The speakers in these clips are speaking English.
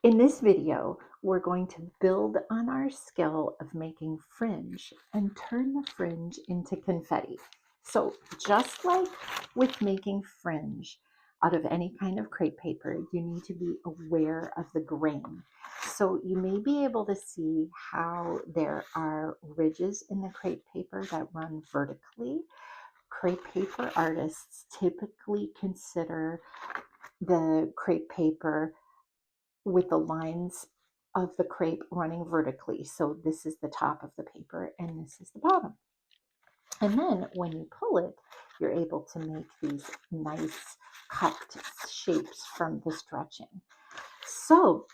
In this video, we're going to build on our skill of making fringe and turn the fringe into confetti. So just like with making fringe out of any kind of crepe paper, you need to be aware of the grain. So you may be able to see how there are ridges in the crepe paper that run vertically. Crepe paper artists typically consider the crepe paper with the lines of the crepe running vertically. So this is the top of the paper and this is the bottom. And then when you pull it, you're able to make these nice cupped shapes from the stretching. So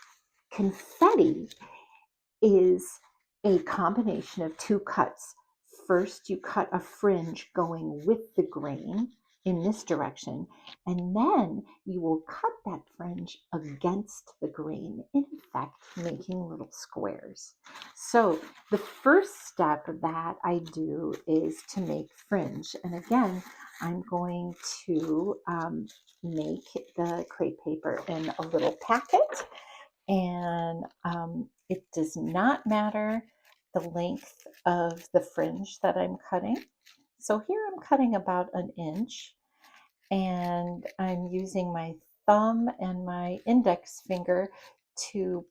confetti is a combination of two cuts. First, you cut a fringe going with the grain in this direction, and then you will cut that fringe against the grain, in effect, making little squares. So the first step that I do is to make fringe. And again, I'm going to make the crepe paper in a little packet, and it does not matter the length of the fringe that I'm cutting. So here I'm cutting about an inch, and I'm using my thumb and my index finger to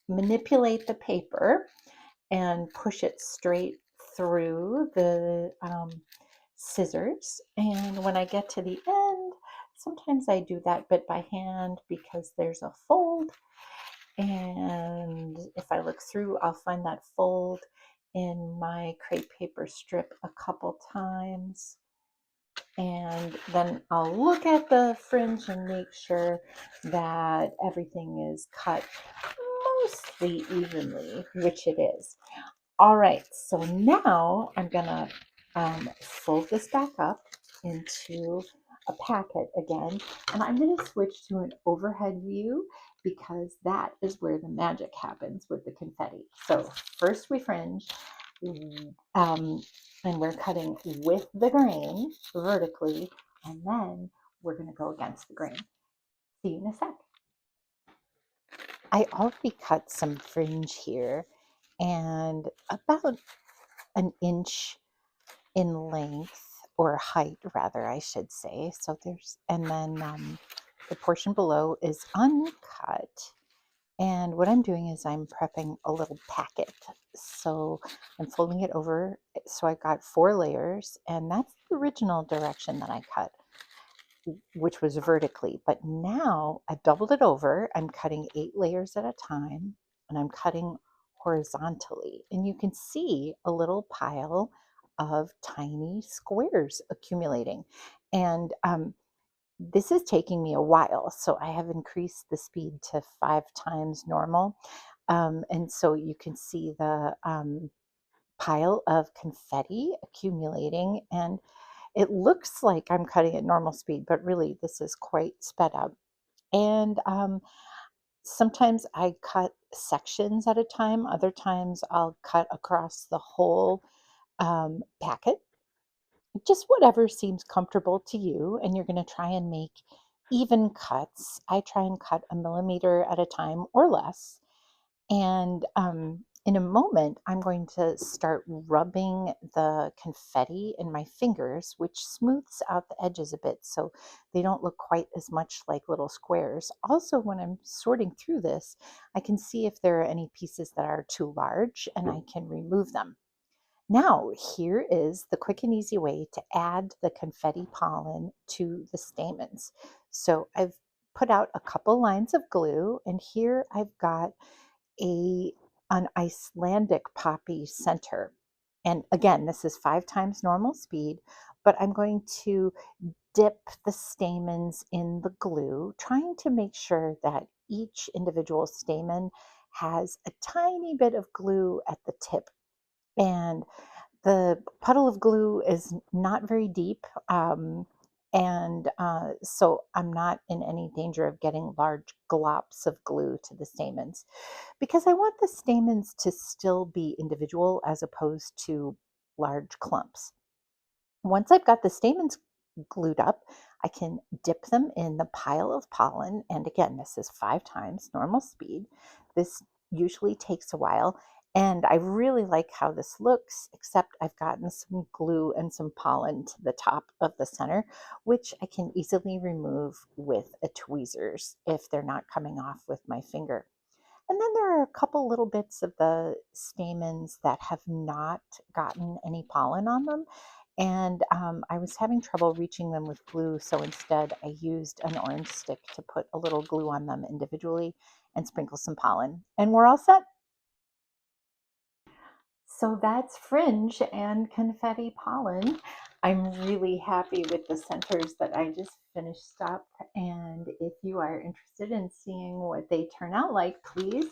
manipulate the paper and push it straight through the scissors. And when I get to the end, sometimes I do that bit by hand because there's a fold, and if I look through, I'll find that fold in my crepe paper strip a couple times. And then I'll look at the fringe and make sure that everything is cut mostly evenly, which it is. All right, so now I'm gonna fold this back up into a packet again, and I'm gonna switch to an overhead view because that is where the magic happens with the confetti. So first we fringe, and we're cutting with the grain vertically, and then we're gonna go against the grain. See you in a sec. I already cut some fringe here, and about an inch in length, or height rather, I should say. So there's, and then the portion below is uncut. And what I'm doing is I'm prepping a little packet. So I'm folding it over. So I got 4 layers, and that's the original direction that I cut, which was vertically. But now I've doubled it over. I'm cutting 8 layers at a time, and I'm cutting horizontally. And you can see a little pile of tiny squares accumulating. And this is taking me a while. So I have increased the speed to 5 times normal. And so you can see the pile of confetti accumulating, and it looks like I'm cutting at normal speed, but really this is quite sped up. And sometimes I cut sections at a time. Other times I'll cut across the whole packet, just whatever seems comfortable to you. And you're going to try and make even cuts. I try and cut a millimeter at a time or less. And in a moment, I'm going to start rubbing the confetti in my fingers, which smooths out the edges a bit so they don't look quite as much like little squares. Also, when I'm sorting through this, I can see if there are any pieces that are too large, and I can remove them. Now, here is the quick and easy way to add the confetti pollen to the stamens. So I've put out a couple lines of glue, and here I've got an Icelandic poppy center. And again, this is 5 times normal speed, but I'm going to dip the stamens in the glue, trying to make sure that each individual stamen has a tiny bit of glue at the tip. And the puddle of glue is not very deep. So I'm not in any danger of getting large glops of glue to the stamens, because I want the stamens to still be individual as opposed to large clumps. Once I've got the stamens glued up, I can dip them in the pile of pollen. And again, this is 5 times normal speed. This usually takes a while. And I really like how this looks, except I've gotten some glue and some pollen to the top of the center, which I can easily remove with a tweezers if they're not coming off with my finger. And then there are a couple little bits of the stamens that have not gotten any pollen on them. And I was having trouble reaching them with glue. So instead, I used an orange stick to put a little glue on them individually and sprinkle some pollen. And we're all set. So that's fringe and confetti pollen. I'm really happy with the centers that I just finished up. And if you are interested in seeing what they turn out like, please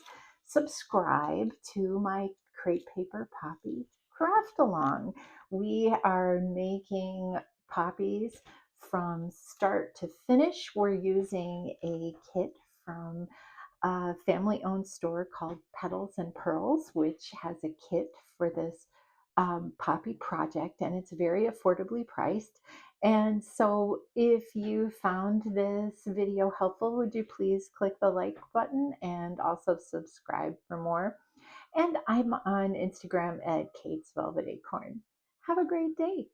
subscribe to my crepe paper poppy craft along. We are making poppies from start to finish. We're using a kit from a family owned store called Petals and Pearls, which has a kit for this poppy project, and it's very affordably priced. And so, if you found this video helpful, would you please click the like button and also subscribe for more? And I'm on Instagram at Kate's Velvet Acorn. Have a great day.